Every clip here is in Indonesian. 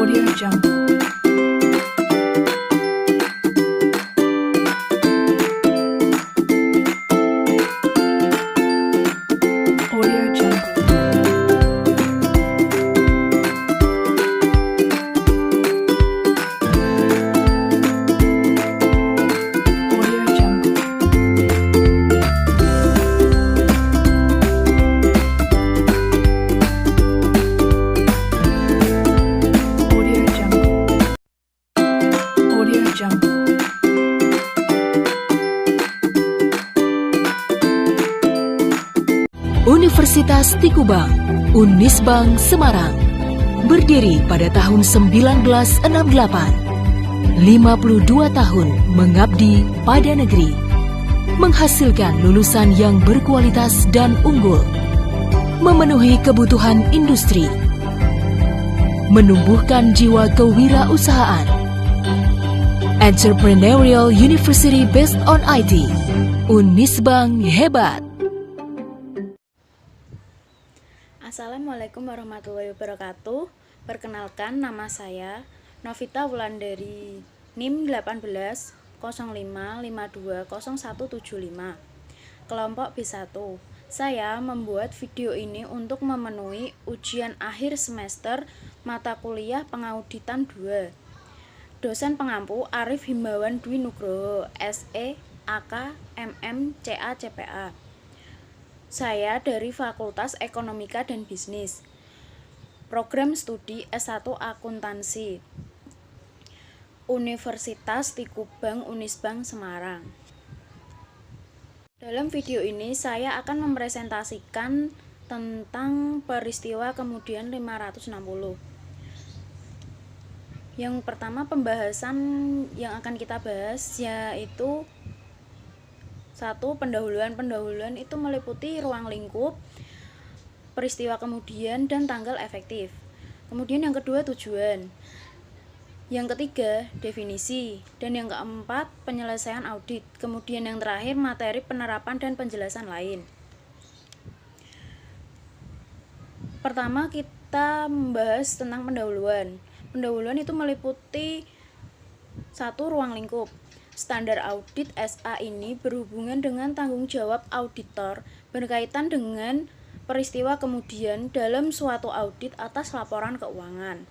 Audio Jungle. Audio Jungle. Audio Jungle. Audio Jungle. Audio Jungle. Universitas Tikubang, Unisbang Semarang, berdiri pada tahun 1968. 52 tahun mengabdi pada negeri, menghasilkan lulusan yang berkualitas dan unggul, memenuhi kebutuhan industri, menumbuhkan jiwa kewirausahaan. Entrepreneurial University based on IT, Unisbang hebat. Assalamualaikum warahmatullahi wabarakatuh. Perkenalkan, nama saya Novita Wulandari, NIM 1805520175, kelompok B1. Saya membuat video ini untuk memenuhi ujian akhir semester mata kuliah Pengauditan 2. Dosen pengampu Arif Himbawan Dwi Nugroho, SE, AK, MM, CA, CPA. Saya dari Fakultas Ekonomika dan Bisnis, program studi S1 Akuntansi, Universitas Tikubang Unisbang Semarang. Dalam video ini saya akan mempresentasikan tentang peristiwa kemudian 560. Yang pertama, pembahasan yang akan kita bahas yaitu 1. Pendahuluan itu meliputi ruang lingkup, peristiwa kemudian, dan tanggal efektif. Kemudian yang kedua, tujuan. Yang ketiga, definisi. Dan yang keempat, penyelesaian audit. Kemudian yang terakhir, materi penerapan dan penjelasan lain. Pertama, kita membahas tentang pendahuluan. Pendahuluan itu meliputi 1. Ruang lingkup. Standar audit SA ini berhubungan dengan tanggung jawab auditor berkaitan dengan peristiwa kemudian dalam suatu audit atas laporan keuangan.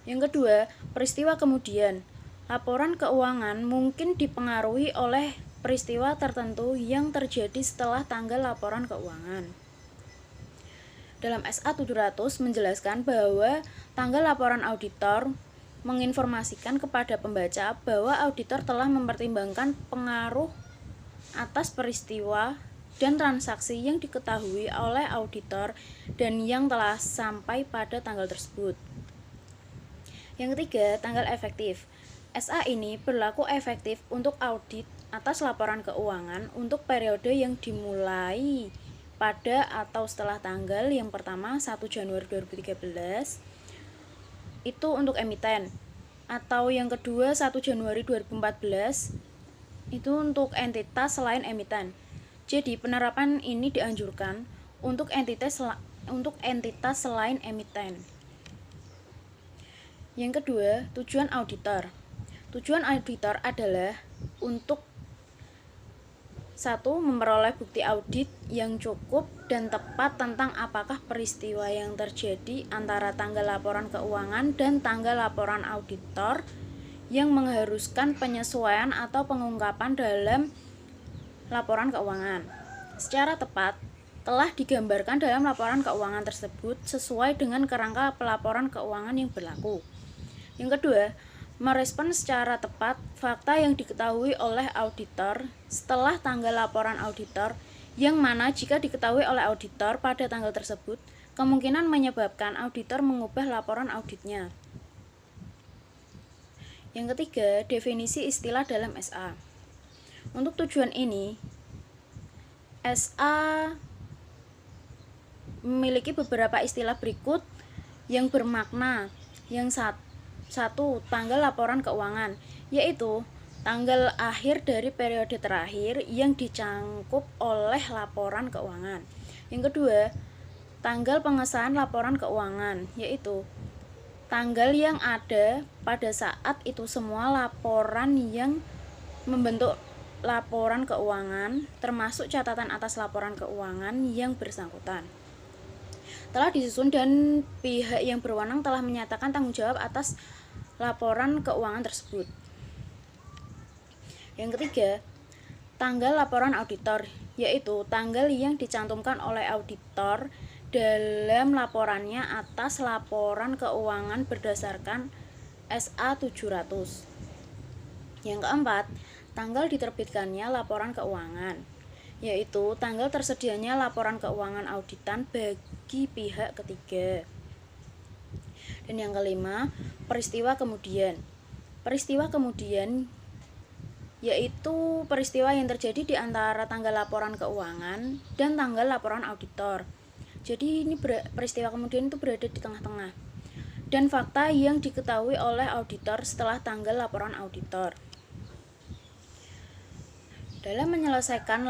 Yang kedua, peristiwa kemudian. Laporan keuangan mungkin dipengaruhi oleh peristiwa tertentu yang terjadi setelah tanggal laporan keuangan. Dalam SA 700 menjelaskan bahwa tanggal laporan auditor menginformasikan kepada pembaca bahwa auditor telah mempertimbangkan pengaruh atas peristiwa dan transaksi yang diketahui oleh auditor dan yang telah sampai pada tanggal tersebut. Yang ketiga, tanggal efektif. SA ini berlaku efektif untuk audit atas laporan keuangan untuk periode yang dimulai pada atau setelah tanggal yang pertama 1 Januari 2013 itu untuk emiten, atau yang kedua 1 Januari 2014 itu untuk entitas selain emiten. Jadi penerapan ini dianjurkan untuk entitas selain emiten. Yang kedua, tujuan auditor. Tujuan auditor adalah untuk 1. Memperoleh bukti audit yang cukup dan tepat tentang apakah peristiwa yang terjadi antara tanggal laporan keuangan dan tanggal laporan auditor yang mengharuskan penyesuaian atau pengungkapan dalam laporan keuangan secara tepat telah digambarkan dalam laporan keuangan tersebut sesuai dengan kerangka pelaporan keuangan yang berlaku. Yang kedua, merespon secara tepat fakta yang diketahui oleh auditor setelah tanggal laporan auditor, yang mana jika diketahui oleh auditor pada tanggal tersebut, kemungkinan menyebabkan auditor mengubah laporan auditnya. Yang ketiga, definisi istilah dalam SA. Untuk tujuan ini, SA memiliki beberapa istilah berikut yang bermakna. Yang satu, tanggal laporan keuangan, yaitu tanggal akhir dari periode terakhir yang dicangkup oleh laporan keuangan. Yang kedua, tanggal pengesahan laporan keuangan, yaitu tanggal yang ada pada saat itu semua laporan yang membentuk laporan keuangan, termasuk catatan atas laporan keuangan yang bersangkutan, telah disusun dan pihak yang berwenang telah menyatakan tanggung jawab atas laporan keuangan tersebut. Yang ketiga, tanggal laporan auditor, yaitu tanggal yang dicantumkan oleh auditor dalam laporannya atas laporan keuangan berdasarkan SA 700. Yang keempat, tanggal diterbitkannya laporan keuangan, yaitu tanggal tersedianya laporan keuangan auditan bagi pihak ketiga. Dan yang kelima, peristiwa kemudian. Peristiwa kemudian yaitu peristiwa yang terjadi di antara tanggal laporan keuangan dan tanggal laporan auditor. Jadi ini peristiwa kemudian itu berada di tengah-tengah. Dan fakta yang diketahui oleh auditor setelah tanggal laporan auditor. Dalam menyelesaikan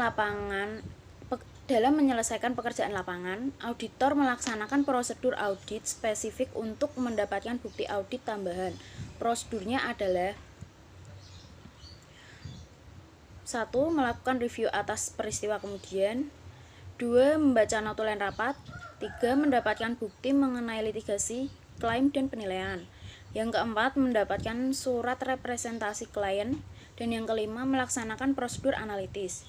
pekerjaan lapangan, auditor melaksanakan prosedur audit spesifik untuk mendapatkan bukti audit tambahan. Prosedurnya adalah: 1. Melakukan review atas peristiwa kemudian. 2. Membaca notulen rapat. 3. Mendapatkan bukti mengenai litigasi, klaim, dan penilaian. Yang keempat, mendapatkan surat representasi klien. Dan yang kelima, melaksanakan prosedur analitis.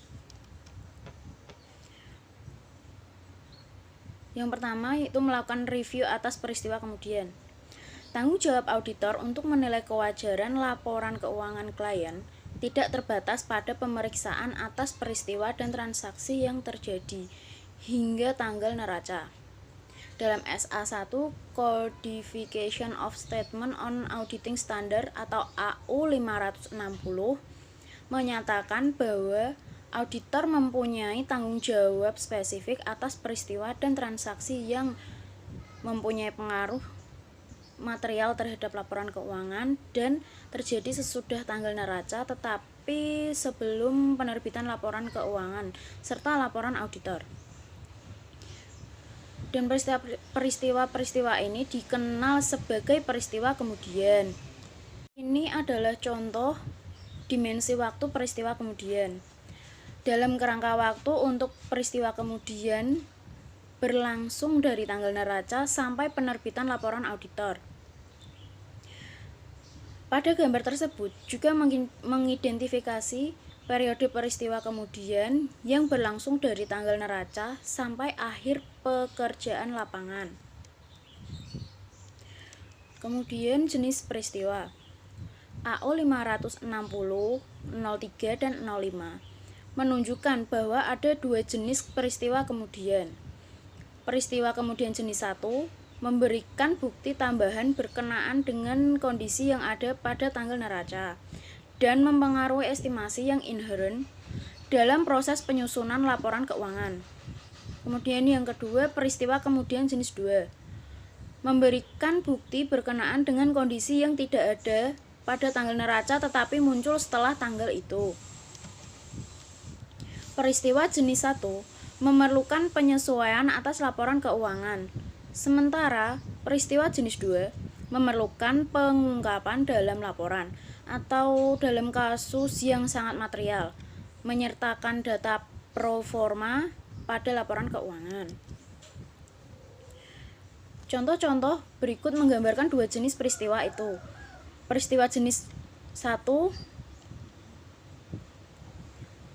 Yang pertama, yaitu melakukan review atas peristiwa kemudian. Tanggung jawab auditor untuk menilai kewajaran laporan keuangan klien tidak terbatas pada pemeriksaan atas peristiwa dan transaksi yang terjadi hingga tanggal neraca. Dalam SA1 Codification of Statement on Auditing Standard atau AU 560 menyatakan bahwa auditor mempunyai tanggung jawab spesifik atas peristiwa dan transaksi yang mempunyai pengaruh material terhadap laporan keuangan dan terjadi sesudah tanggal neraca tetapi sebelum penerbitan laporan keuangan serta laporan auditor. Dan peristiwa-peristiwa ini dikenal sebagai peristiwa kemudian. Ini adalah contoh dimensi waktu peristiwa kemudian. Dalam kerangka waktu untuk peristiwa kemudian berlangsung dari tanggal neraca sampai penerbitan laporan auditor. Pada gambar tersebut juga mengidentifikasi periode peristiwa kemudian yang berlangsung dari tanggal neraca sampai akhir pekerjaan lapangan. Kemudian jenis peristiwa. AO 560, 03 dan 05 menunjukkan bahwa ada dua jenis peristiwa kemudian. Peristiwa kemudian jenis 1 memberikan bukti tambahan berkenaan dengan kondisi yang ada pada tanggal neraca dan mempengaruhi estimasi yang inheren dalam proses penyusunan laporan keuangan. Kemudian yang kedua, peristiwa kemudian jenis 2 memberikan bukti berkenaan dengan kondisi yang tidak ada pada tanggal neraca tetapi muncul setelah tanggal itu. Peristiwa jenis 1 memerlukan penyesuaian atas laporan keuangan, sementara peristiwa jenis 2 memerlukan pengungkapan dalam laporan atau dalam kasus yang sangat material, menyertakan data pro forma pada laporan keuangan. Contoh-contoh berikut menggambarkan dua jenis peristiwa itu. Peristiwa jenis 1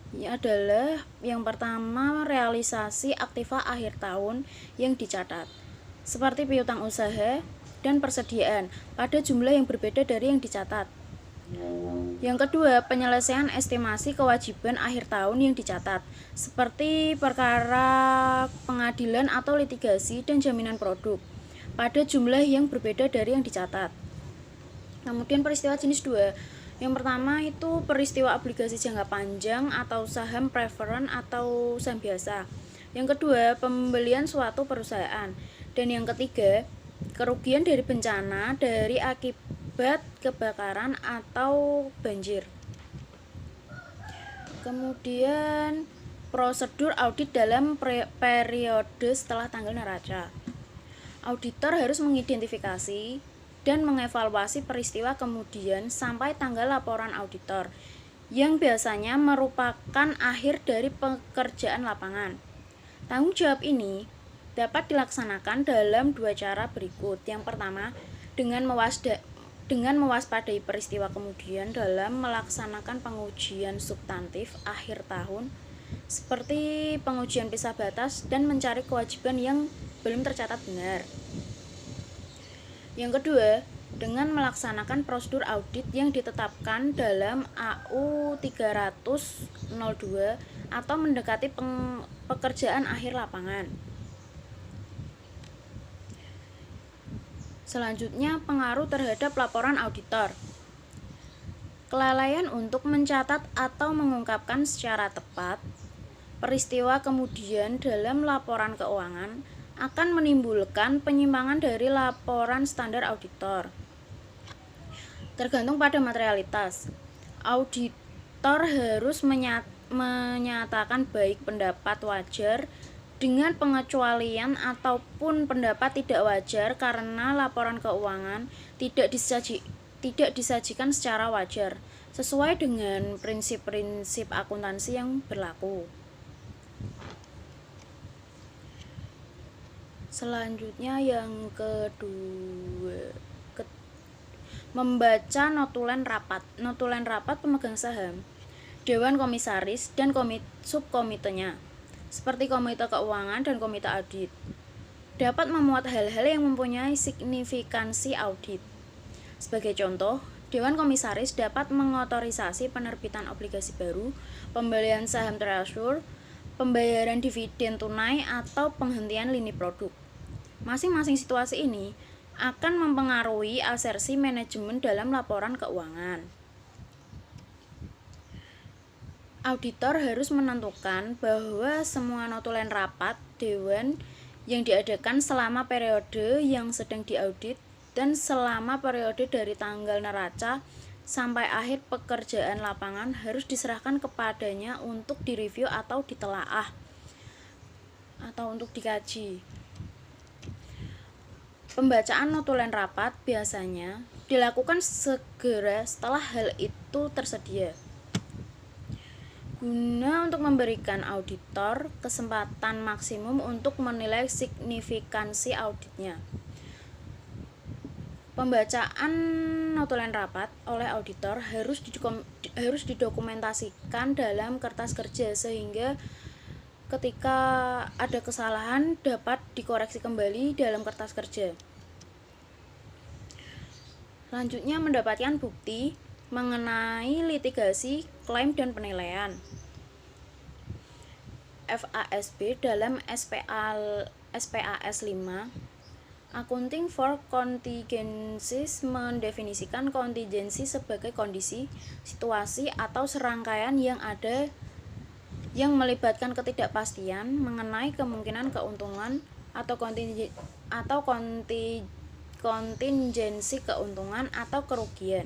ini adalah yang pertama, realisasi aktiva akhir tahun yang dicatat, seperti piutang usaha dan persediaan pada jumlah yang berbeda dari yang dicatat. Yang kedua, penyelesaian estimasi kewajiban akhir tahun yang dicatat, seperti perkara pengadilan atau litigasi dan jaminan produk, pada jumlah yang berbeda dari yang dicatat. Kemudian peristiwa jenis 2. Yang pertama itu peristiwa obligasi jangka panjang atau saham preferred atau saham biasa. Yang kedua, pembelian suatu perusahaan. Dan yang ketiga, kerugian dari bencana dari akibat kebakaran atau banjir. Kemudian prosedur audit dalam periode setelah tanggal neraca. Auditor harus mengidentifikasi dan mengevaluasi peristiwa kemudian sampai tanggal laporan auditor, yang biasanya merupakan akhir dari pekerjaan lapangan. Tanggung jawab ini dapat dilaksanakan dalam dua cara berikut. Yang pertama, dengan mewaspadai peristiwa kemudian dalam melaksanakan pengujian substantif akhir tahun, seperti pengujian pisah batas dan mencari kewajiban yang belum tercatat benar. Yang kedua, dengan melaksanakan prosedur audit yang ditetapkan dalam AU 302 atau mendekati pekerjaan akhir lapangan. Selanjutnya, pengaruh terhadap laporan auditor. Kelalaian untuk mencatat atau mengungkapkan secara tepat peristiwa kemudian dalam laporan keuangan akan menimbulkan penyimpangan dari laporan standar auditor. Tergantung pada materialitas, auditor harus menyatakan baik pendapat wajar dengan pengecualian ataupun pendapat tidak wajar karena laporan keuangan tidak disajikan secara wajar sesuai dengan prinsip-prinsip akuntansi yang berlaku. Selanjutnya yang kedua, membaca notulen rapat. Notulen rapat pemegang saham, dewan komisaris dan subkomitenya, seperti komite keuangan dan komite audit, dapat memuat hal-hal yang mempunyai signifikansi audit. Sebagai contoh, dewan komisaris dapat mengotorisasi penerbitan obligasi baru, pembelian saham treasury, pembayaran dividen tunai, atau penghentian lini produk. Masing-masing situasi ini akan mempengaruhi asersi manajemen dalam laporan keuangan. Auditor harus menentukan bahwa semua notulen rapat dewan yang diadakan selama periode yang sedang diaudit dan selama periode dari tanggal neraca sampai akhir pekerjaan lapangan harus diserahkan kepadanya untuk direview atau ditelaah atau untuk dikaji. Pembacaan notulen rapat biasanya dilakukan segera setelah hal itu tersedia, guna untuk memberikan auditor kesempatan maksimum untuk menilai signifikansi auditnya. Pembacaan notulen rapat oleh auditor harus didokumentasikan dalam kertas kerja sehingga ketika ada kesalahan dapat dikoreksi kembali dalam kertas kerja. Selanjutnya, mendapatkan bukti mengenai litigasi, klaim, dan penilaian. FASB dalam SPAS 5, Accounting for Contingencies, mendefinisikan kontingensi sebagai kondisi, situasi, atau serangkaian yang ada yang melibatkan ketidakpastian mengenai kemungkinan keuntungan atau kontingensi keuntungan atau kerugian,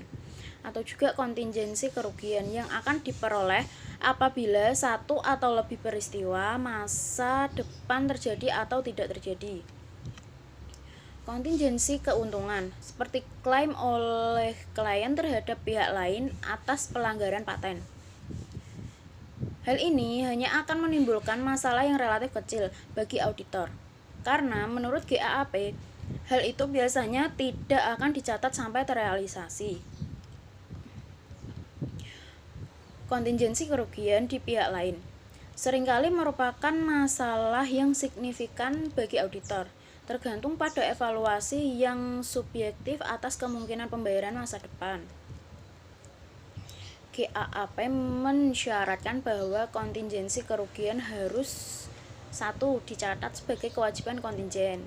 atau juga kontingensi kerugian yang akan diperoleh apabila satu atau lebih peristiwa masa depan terjadi atau tidak terjadi. Kontingensi keuntungan seperti klaim oleh klien terhadap pihak lain atas pelanggaran paten. Hal ini hanya akan menimbulkan masalah yang relatif kecil bagi auditor, karena menurut GAAP, hal itu biasanya tidak akan dicatat sampai terrealisasi. Kontingensi kerugian di pihak lain seringkali merupakan masalah yang signifikan bagi auditor, tergantung pada evaluasi yang subjektif atas kemungkinan pembayaran masa depan. GAAP mensyaratkan bahwa kontingensi kerugian harus 1. Dicatat sebagai kewajiban kontingen.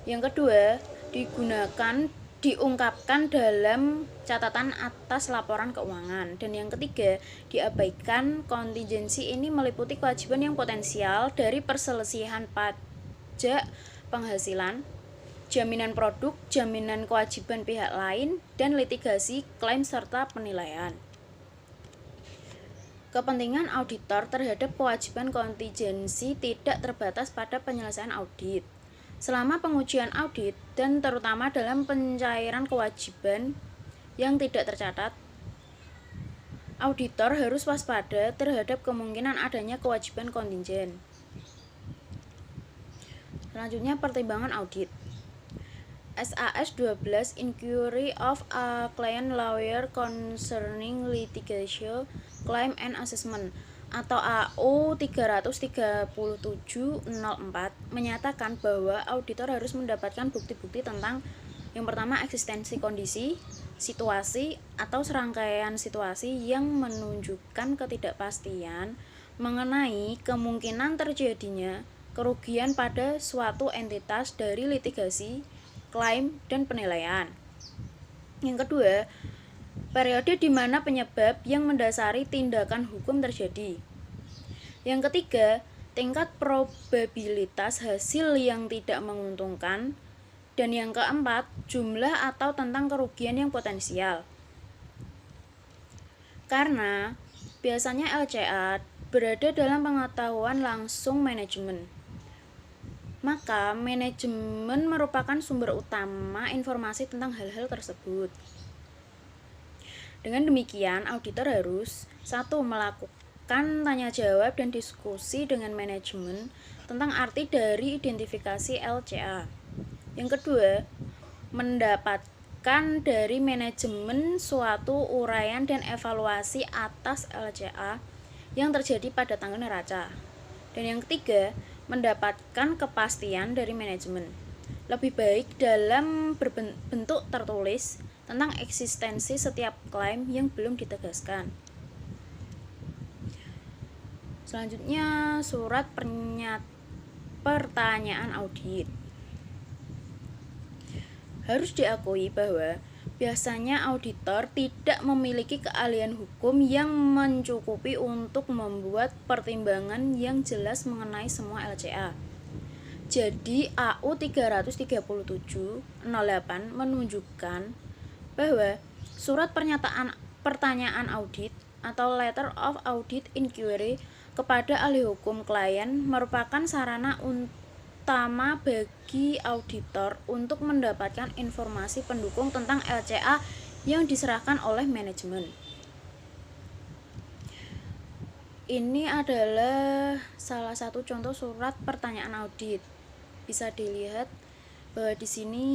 Yang kedua, diungkapkan dalam catatan atas laporan keuangan. Dan yang ketiga, diabaikan. Kontingensi ini meliputi kewajiban yang potensial dari perselisihan pajak penghasilan, jaminan produk, jaminan kewajiban pihak lain, dan litigasi, klaim, serta penilaian. Kepentingan auditor terhadap kewajiban kontingensi tidak terbatas pada penyelesaian audit. selama pengujian audit dan terutama dalam pencairan kewajiban yang tidak tercatat, auditor harus waspada terhadap kemungkinan adanya kewajiban kontingen. Selanjutnya, pertimbangan audit. SAS 12 Inquiry of a Client Lawyer Concerning Litigation Claim and Assessment atau AU 337/04 menyatakan bahwa auditor harus mendapatkan bukti-bukti tentang yang pertama, eksistensi kondisi, situasi, atau serangkaian situasi yang menunjukkan ketidakpastian mengenai kemungkinan terjadinya kerugian pada suatu entitas dari litigasi, klaim, dan penilaian. Yang kedua, periode di mana penyebab yang mendasari tindakan hukum terjadi. Yang ketiga, tingkat probabilitas hasil yang tidak menguntungkan. Dan yang keempat, jumlah atau tentang kerugian yang potensial. Karena biasanya LCA berada dalam pengetahuan langsung manajemen, maka manajemen merupakan sumber utama informasi tentang hal-hal tersebut. Dengan demikian, auditor harus 1. Melakukan tanya jawab dan diskusi dengan manajemen tentang arti dari identifikasi LCA. Yang kedua, mendapatkan dari manajemen suatu uraian dan evaluasi atas LCA yang terjadi pada tanggal neraca. Dan yang ketiga, mendapatkan kepastian dari manajemen, lebih baik dalam berbentuk tertulis, tentang eksistensi setiap klaim yang belum ditegaskan. Selanjutnya, surat pertanyaan audit. Harus diakui bahwa biasanya auditor tidak memiliki keahlian hukum yang mencukupi untuk membuat pertimbangan yang jelas mengenai semua LCA. Jadi AU 337/08 menunjukkan bahwa surat pertanyaan audit atau letter of audit inquiry kepada ahli hukum klien merupakan sarana utama bagi auditor untuk mendapatkan informasi pendukung tentang LCA yang diserahkan oleh manajemen. Ini adalah salah satu contoh surat pertanyaan audit. Bisa dilihat bahwa di sini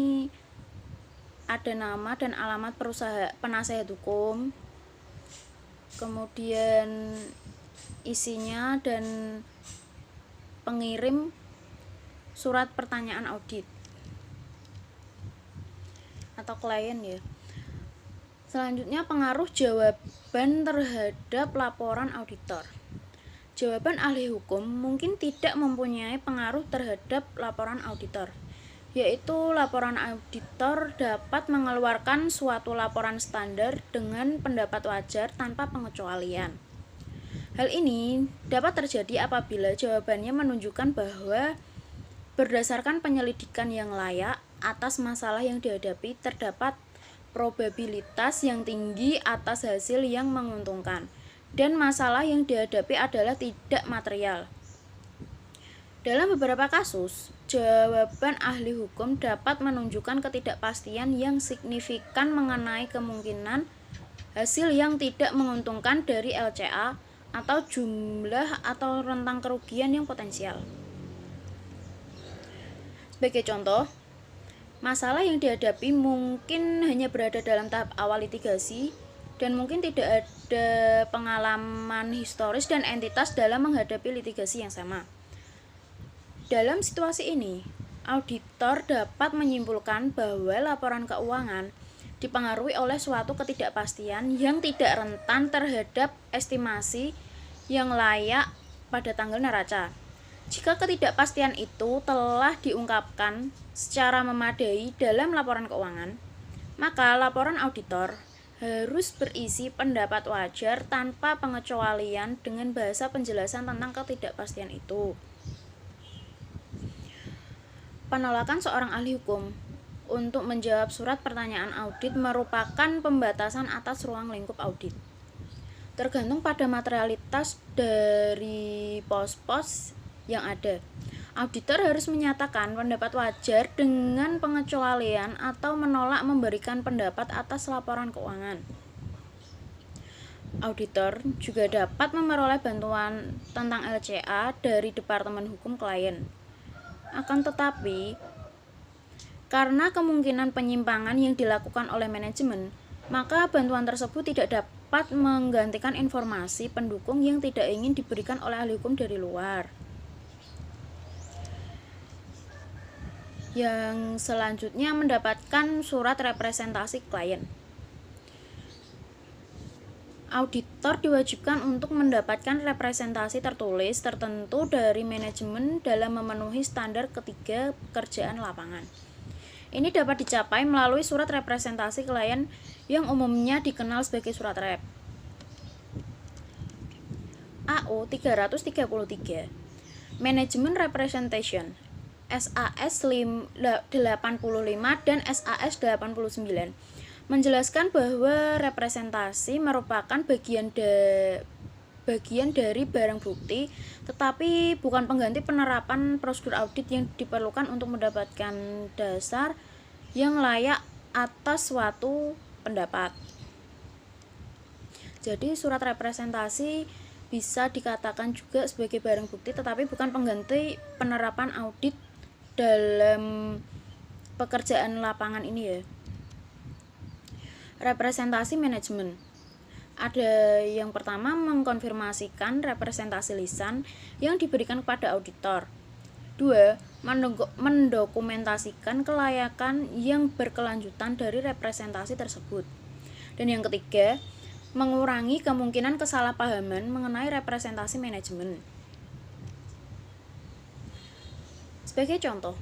ada nama dan alamat perusahaan penasehat hukum, kemudian isinya dan pengirim surat pertanyaan audit atau klien ya. Selanjutnya, pengaruh jawaban terhadap laporan auditor. Jawaban ahli hukum mungkin tidak mempunyai pengaruh terhadap laporan auditor, yaitu laporan auditor dapat mengeluarkan suatu laporan standar dengan pendapat wajar tanpa pengecualian. Hal ini dapat terjadi apabila jawabannya menunjukkan bahwa berdasarkan penyelidikan yang layak atas masalah yang dihadapi terdapat probabilitas yang tinggi atas hasil yang menguntungkan dan masalah yang dihadapi adalah tidak material. Dalam beberapa kasus, jawaban ahli hukum dapat menunjukkan ketidakpastian yang signifikan mengenai kemungkinan hasil yang tidak menguntungkan dari LCA atau jumlah atau rentang kerugian yang potensial. Sebagai contoh, masalah yang dihadapi mungkin hanya berada dalam tahap awal litigasi dan mungkin tidak ada pengalaman historis dan entitas dalam menghadapi litigasi yang sama. Dalam situasi ini, auditor dapat menyimpulkan bahwa laporan keuangan dipengaruhi oleh suatu ketidakpastian yang tidak rentan terhadap estimasi yang layak pada tanggal neraca. Jika ketidakpastian itu telah diungkapkan secara memadai dalam laporan keuangan, maka laporan auditor harus berisi pendapat wajar tanpa pengecualian dengan bahasa penjelasan tentang ketidakpastian itu. Penolakan seorang ahli hukum untuk menjawab surat pertanyaan audit merupakan pembatasan atas ruang lingkup audit. Tergantung pada materialitas dari pos-pos yang ada. Auditor harus menyatakan pendapat wajar dengan pengecualian atau menolak memberikan pendapat atas laporan keuangan. Auditor juga dapat memperoleh bantuan tentang LCA dari Departemen Hukum Klien. Akan tetapi, karena kemungkinan penyimpangan yang dilakukan oleh manajemen, maka bantuan tersebut tidak dapat menggantikan informasi pendukung yang tidak ingin diberikan oleh ahli hukum dari luar. Yang selanjutnya, mendapatkan surat representasi klien. Auditor diwajibkan untuk mendapatkan representasi tertulis tertentu dari manajemen dalam memenuhi standar ketiga pekerjaan lapangan. Ini dapat dicapai melalui surat representasi klien yang umumnya dikenal sebagai surat rep. AO 333 Management Representation SAS 85 dan SAS 89 menjelaskan bahwa representasi merupakan bagian dari barang bukti, tetapi bukan pengganti penerapan prosedur audit yang diperlukan untuk mendapatkan dasar yang layak atas suatu pendapat. Jadi surat representasi bisa dikatakan juga sebagai barang bukti, tetapi bukan pengganti penerapan audit dalam pekerjaan lapangan ini ya. Representasi manajemen. Ada yang pertama, mengkonfirmasikan representasi lisan yang diberikan kepada auditor. 2. Mendokumentasikan kelayakan yang berkelanjutan dari representasi tersebut. Dan yang ketiga, mengurangi kemungkinan kesalahpahaman mengenai representasi manajemen. Sebagai contoh,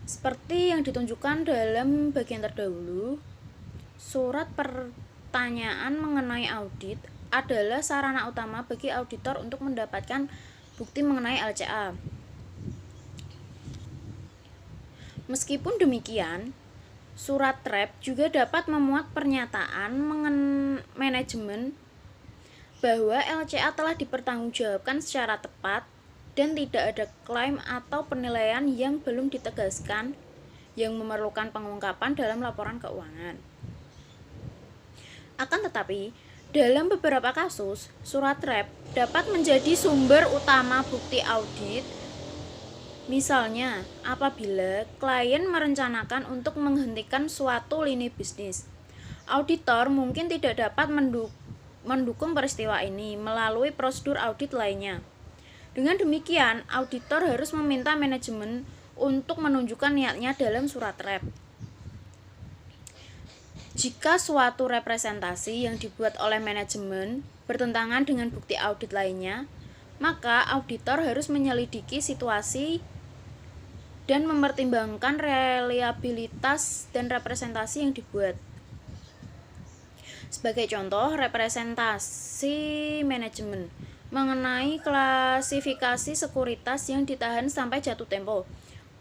seperti yang ditunjukkan dalam bagian terdahulu, surat pertanyaan mengenai audit adalah sarana utama bagi auditor untuk mendapatkan bukti mengenai LCA. Meskipun demikian, surat rep juga dapat memuat pernyataan manajemen bahwa LCA telah dipertanggungjawabkan secara tepat dan tidak ada klaim atau penilaian yang belum ditegaskan yang memerlukan pengungkapan dalam laporan keuangan. Akan tetapi, dalam beberapa kasus, surat rep dapat menjadi sumber utama bukti audit. Misalnya, apabila klien merencanakan untuk menghentikan suatu lini bisnis, auditor mungkin tidak dapat mendukung peristiwa ini melalui prosedur audit lainnya. Dengan demikian, auditor harus meminta manajemen untuk menunjukkan niatnya dalam surat rep. Jika suatu representasi yang dibuat oleh manajemen bertentangan dengan bukti audit lainnya, maka auditor harus menyelidiki situasi dan mempertimbangkan reliabilitas dan representasi yang dibuat. Sebagai contoh, representasi manajemen mengenai klasifikasi sekuritas yang ditahan sampai jatuh tempo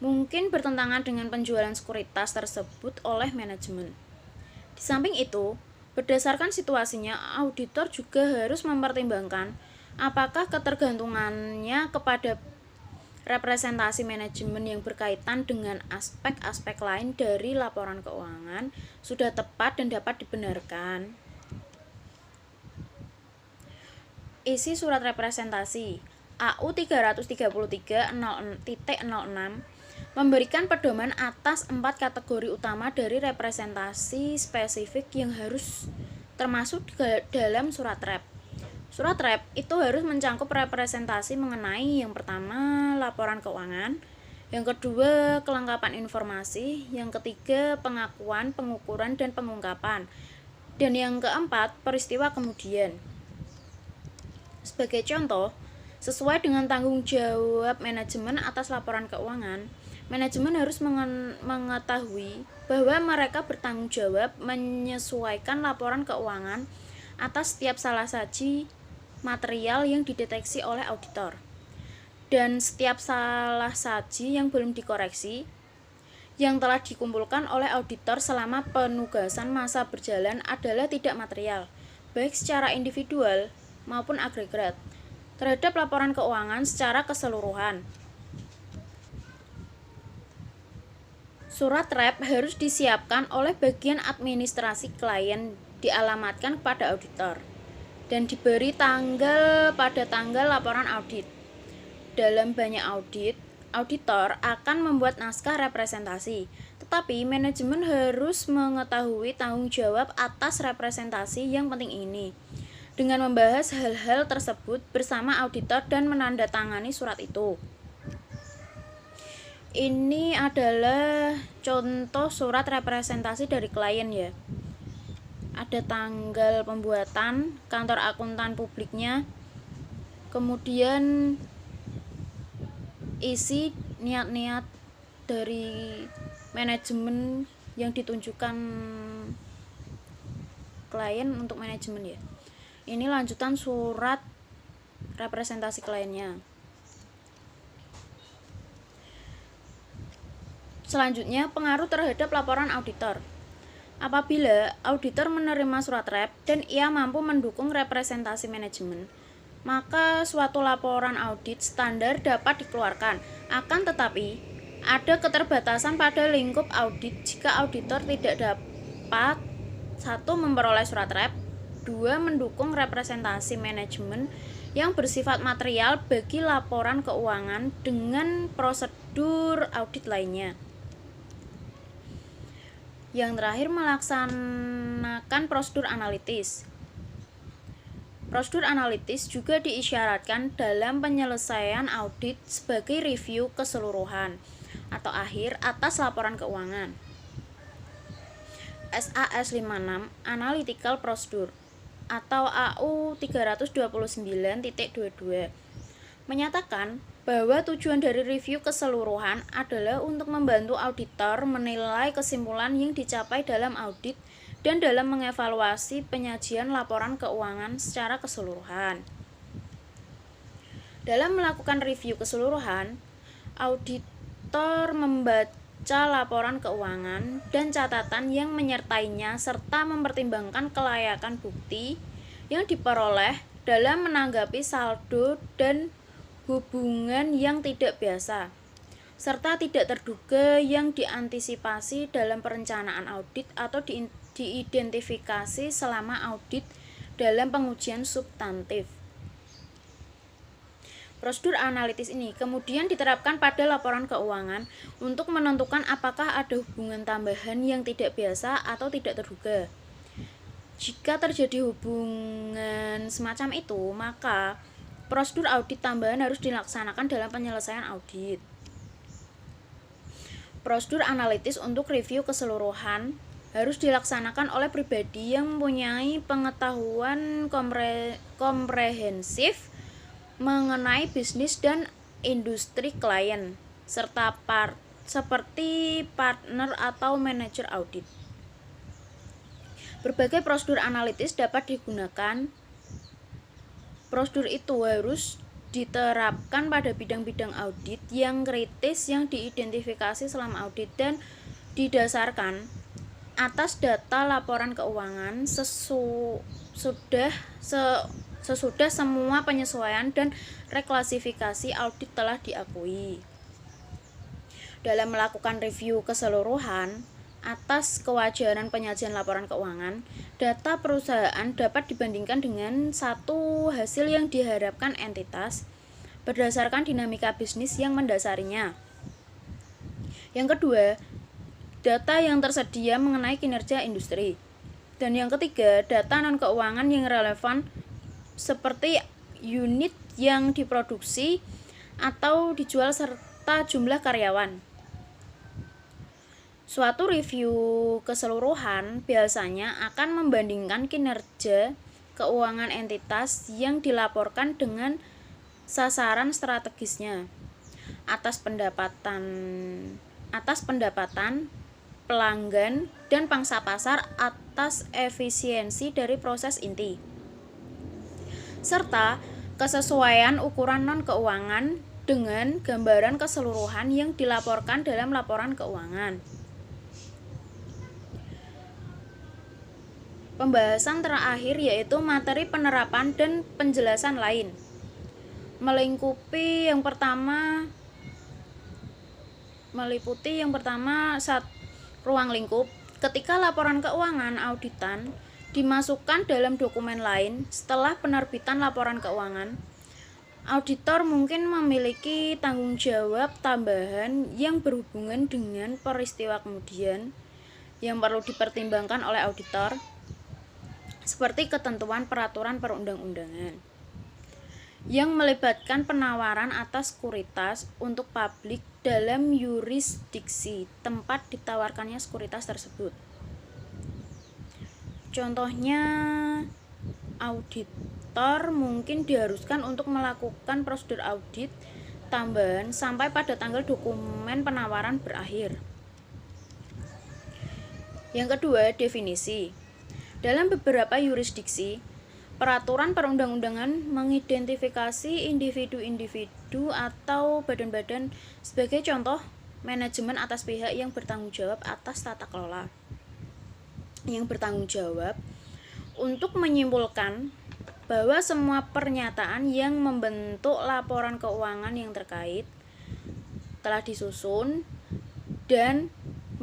mungkin bertentangan dengan penjualan sekuritas tersebut oleh manajemen. Di samping itu, berdasarkan situasinya, auditor juga harus mempertimbangkan apakah ketergantungannya kepada representasi manajemen yang berkaitan dengan aspek-aspek lain dari laporan keuangan sudah tepat dan dapat dibenarkan. Isi surat representasi AU 333.06 memberikan pedoman atas 4 kategori utama dari representasi spesifik yang harus termasuk dalam surat rep. Surat rep itu harus mencakup representasi mengenai yang pertama, laporan keuangan, yang kedua, kelengkapan informasi, yang ketiga, pengakuan, pengukuran, dan pengungkapan, dan yang keempat, peristiwa kemudian. Sebagai contoh, sesuai dengan tanggung jawab manajemen atas laporan keuangan, manajemen harus mengetahui bahwa mereka bertanggung jawab menyesuaikan laporan keuangan atas setiap salah saji material yang dideteksi oleh auditor, dan setiap salah saji yang belum dikoreksi yang telah dikumpulkan oleh auditor selama penugasan masa berjalan adalah tidak material, baik secara individual maupun agregat, terhadap laporan keuangan secara keseluruhan. Surat rep harus disiapkan oleh bagian administrasi klien, dialamatkan kepada auditor, dan diberi tanggal pada tanggal laporan audit. Dalam banyak audit, auditor akan membuat naskah representasi, tetapi manajemen harus mengetahui tanggung jawab atas representasi yang penting ini, dengan membahas hal-hal tersebut bersama auditor dan menandatangani surat itu. Ini adalah contoh surat representasi dari klien ya. Ada tanggal pembuatan, kantor akuntan publiknya, kemudian isi niat-niat dari manajemen yang ditunjukkan klien untuk manajemen ya. Ini lanjutan surat representasi kliennya. Selanjutnya, pengaruh terhadap laporan auditor. Apabila auditor menerima surat rep dan ia mampu mendukung representasi manajemen, maka suatu laporan audit standar dapat dikeluarkan. Akan tetapi, ada keterbatasan pada lingkup audit jika auditor tidak dapat 1. Memperoleh surat rep, 2. Mendukung representasi manajemen yang bersifat material bagi laporan keuangan dengan prosedur audit lainnya. Yang terakhir, melaksanakan prosedur analitis. Prosedur analitis juga diisyaratkan dalam penyelesaian audit sebagai review keseluruhan atau akhir atas laporan keuangan. SAS 56 Analytical Procedure atau AU 329.22 menyatakan bahwa tujuan dari review keseluruhan adalah untuk membantu auditor menilai kesimpulan yang dicapai dalam audit dan dalam mengevaluasi penyajian laporan keuangan secara keseluruhan. Dalam melakukan review keseluruhan, auditor membaca laporan keuangan dan catatan yang menyertainya serta mempertimbangkan kelayakan bukti yang diperoleh dalam menanggapi saldo dan hubungan yang tidak biasa, serta tidak terduga yang diantisipasi dalam perencanaan audit atau diidentifikasi selama audit dalam pengujian substantif. Prosedur analitis ini kemudian diterapkan pada laporan keuangan untuk menentukan apakah ada hubungan tambahan yang tidak biasa atau tidak terduga. Jika terjadi hubungan semacam itu, maka prosedur audit tambahan harus dilaksanakan dalam penyelesaian audit. Prosedur analitis untuk review keseluruhan harus dilaksanakan oleh pribadi yang mempunyai pengetahuan komprehensif mengenai bisnis dan industri klien, serta seperti partner atau manajer audit. Berbagai prosedur analitis dapat digunakan. Prosedur itu harus diterapkan pada bidang-bidang audit yang kritis yang diidentifikasi selama audit dan didasarkan atas data laporan keuangan sesudah semua penyesuaian dan reklasifikasi audit telah diakui. Dalam melakukan review keseluruhan atas kewajaran penyajian laporan keuangan, data perusahaan dapat dibandingkan dengan satu hasil yang diharapkan entitas berdasarkan dinamika bisnis yang mendasarinya. Yang kedua, data yang tersedia mengenai kinerja industri. Dan yang ketiga, data non-keuangan yang relevan seperti unit yang diproduksi atau dijual serta jumlah karyawan. Suatu review keseluruhan biasanya akan membandingkan kinerja keuangan entitas yang dilaporkan dengan sasaran strategisnya atas pendapatan, pelanggan, dan pangsa pasar atas efisiensi dari proses inti, serta kesesuaian ukuran non-keuangan dengan gambaran keseluruhan yang dilaporkan dalam laporan keuangan. Pembahasan terakhir yaitu materi penerapan dan penjelasan lain. Melingkupi yang pertama, meliputi yang pertama ruang lingkup. Ketika laporan keuangan auditan dimasukkan dalam dokumen lain setelah penerbitan laporan keuangan, auditor mungkin memiliki tanggung jawab tambahan yang berhubungan dengan peristiwa kemudian yang perlu dipertimbangkan oleh auditor, seperti ketentuan peraturan perundang-undangan yang melibatkan penawaran atas sekuritas untuk publik dalam yurisdiksi tempat ditawarkannya sekuritas tersebut. Contohnya, auditor mungkin diharuskan untuk melakukan prosedur audit tambahan sampai pada tanggal dokumen penawaran berakhir. Yang kedua, definisi. Dalam beberapa yurisdiksi, peraturan perundang-undangan mengidentifikasi individu-individu atau badan-badan sebagai contoh manajemen atas pihak yang bertanggung jawab atas tata kelola, yang bertanggung jawab untuk menyimpulkan bahwa semua pernyataan yang membentuk laporan keuangan yang terkait telah disusun dan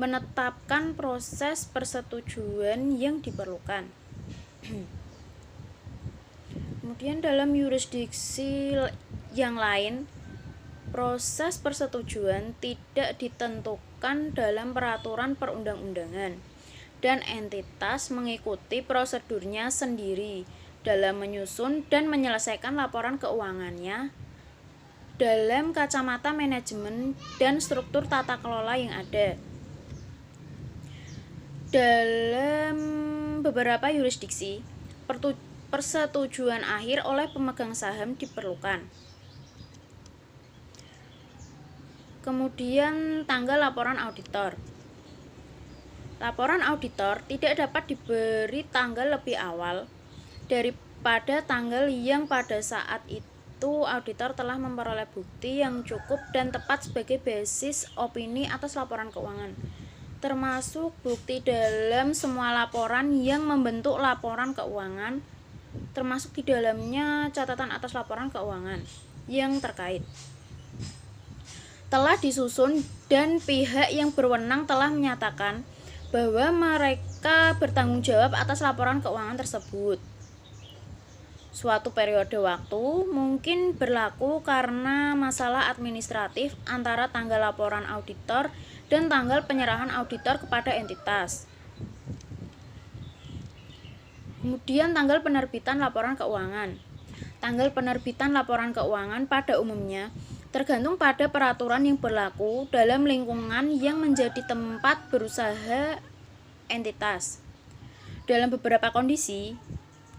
menetapkan proses persetujuan yang diperlukan. Kemudian dalam yurisdiksi yang lain, proses persetujuan tidak ditentukan dalam peraturan perundang-undangan dan entitas mengikuti prosedurnya sendiri dalam menyusun dan menyelesaikan laporan keuangannya dalam kacamata manajemen dan struktur tata kelola yang ada. Dalam beberapa yurisdiksi, persetujuan akhir oleh pemegang saham diperlukan. Kemudian tanggal laporan auditor. Laporan auditor tidak dapat diberi tanggal lebih awal daripada tanggal yang pada saat itu auditor telah memperoleh bukti yang cukup dan tepat sebagai basis opini atas laporan keuangan, termasuk bukti dalam semua laporan yang membentuk laporan keuangan, termasuk di dalamnya catatan atas laporan keuangan yang terkait telah disusun dan pihak yang berwenang telah menyatakan bahwa mereka bertanggung jawab atas laporan keuangan tersebut. Suatu periode waktu mungkin berlaku karena masalah administratif antara tanggal laporan auditor dan tanggal penyerahan auditor kepada entitas. Kemudian tanggal penerbitan laporan keuangan. Tanggal penerbitan laporan keuangan pada umumnya tergantung pada peraturan yang berlaku dalam lingkungan yang menjadi tempat berusaha entitas. Dalam beberapa kondisi,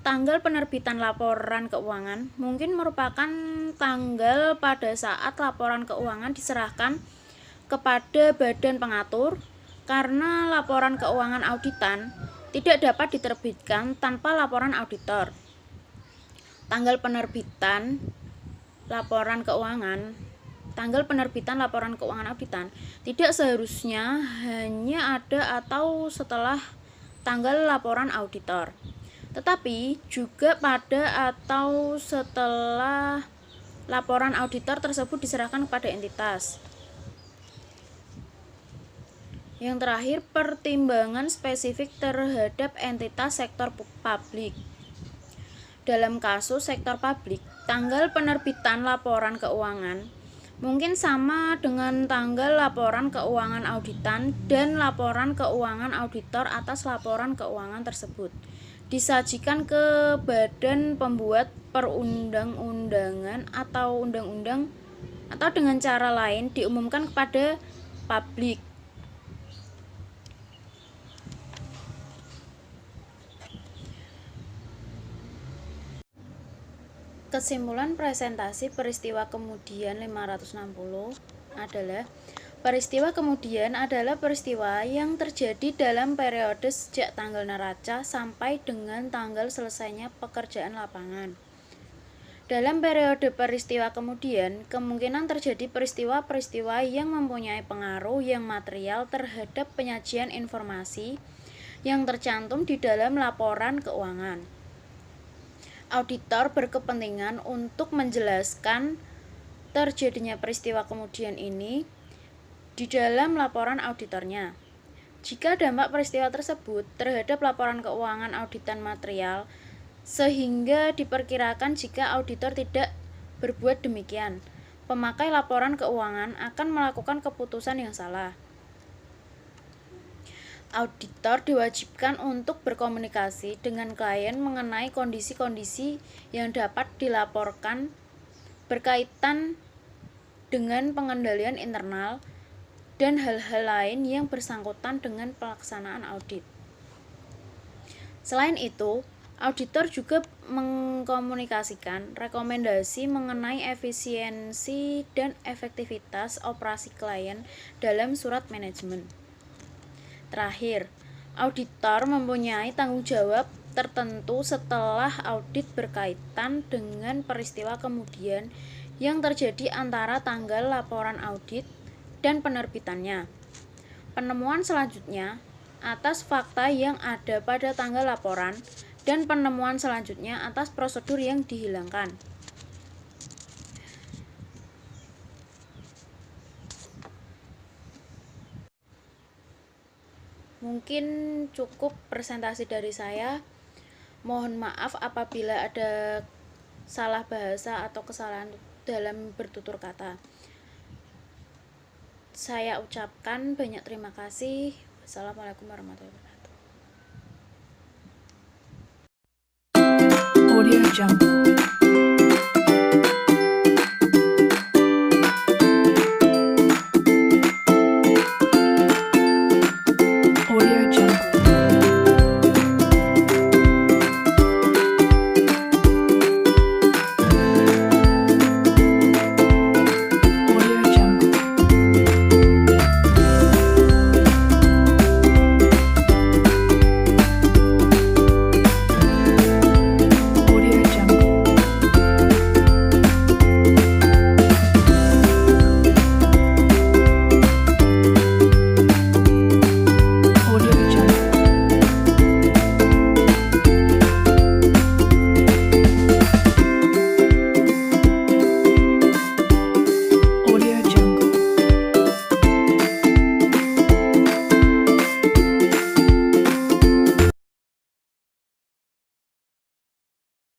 tanggal penerbitan laporan keuangan mungkin merupakan tanggal pada saat laporan keuangan diserahkan kepada badan pengatur, karena laporan keuangan auditan tidak dapat diterbitkan tanpa laporan auditor. Tanggal penerbitan laporan keuangan auditan tidak seharusnya hanya ada atau setelah tanggal laporan auditor, tetapi juga pada atau setelah laporan auditor tersebut diserahkan kepada entitas. Yang terakhir, pertimbangan spesifik terhadap entitas sektor publik. Dalam kasus sektor publik, tanggal penerbitan laporan keuangan mungkin sama dengan tanggal laporan keuangan auditan dan laporan keuangan auditor atas laporan keuangan tersebut disajikan ke badan pembuat perundang-undangan atau undang-undang, atau dengan cara lain diumumkan kepada publik. Kesimpulan presentasi peristiwa kemudian 560 adalah peristiwa kemudian adalah peristiwa yang terjadi dalam periode sejak tanggal neraca sampai dengan tanggal selesainya pekerjaan lapangan. Dalam periode peristiwa kemudian, kemungkinan terjadi peristiwa-peristiwa yang mempunyai pengaruh yang material terhadap penyajian informasi yang tercantum di dalam laporan keuangan. Auditor berkepentingan untuk menjelaskan terjadinya peristiwa kemudian ini di dalam laporan auditornya. Jika dampak peristiwa tersebut terhadap laporan keuangan auditan material, sehingga diperkirakan jika auditor tidak berbuat demikian, pemakai laporan keuangan akan melakukan keputusan yang salah. Auditor diwajibkan untuk berkomunikasi dengan klien mengenai kondisi-kondisi yang dapat dilaporkan berkaitan dengan pengendalian internal dan hal-hal lain yang bersangkutan dengan pelaksanaan audit. Selain itu, auditor juga mengkomunikasikan rekomendasi mengenai efisiensi dan efektivitas operasi klien dalam surat manajemen. Terakhir, auditor mempunyai tanggung jawab tertentu setelah audit berkaitan dengan peristiwa kemudian yang terjadi antara tanggal laporan audit dan penerbitannya. Penemuan selanjutnya atas fakta yang ada pada tanggal laporan dan penemuan selanjutnya atas prosedur yang dihilangkan. Mungkin cukup presentasi dari saya. Mohon maaf apabila ada salah bahasa atau kesalahan dalam bertutur kata. Saya ucapkan banyak terima kasih. Wassalamualaikum warahmatullahi wabarakatuh. Audio Jungle.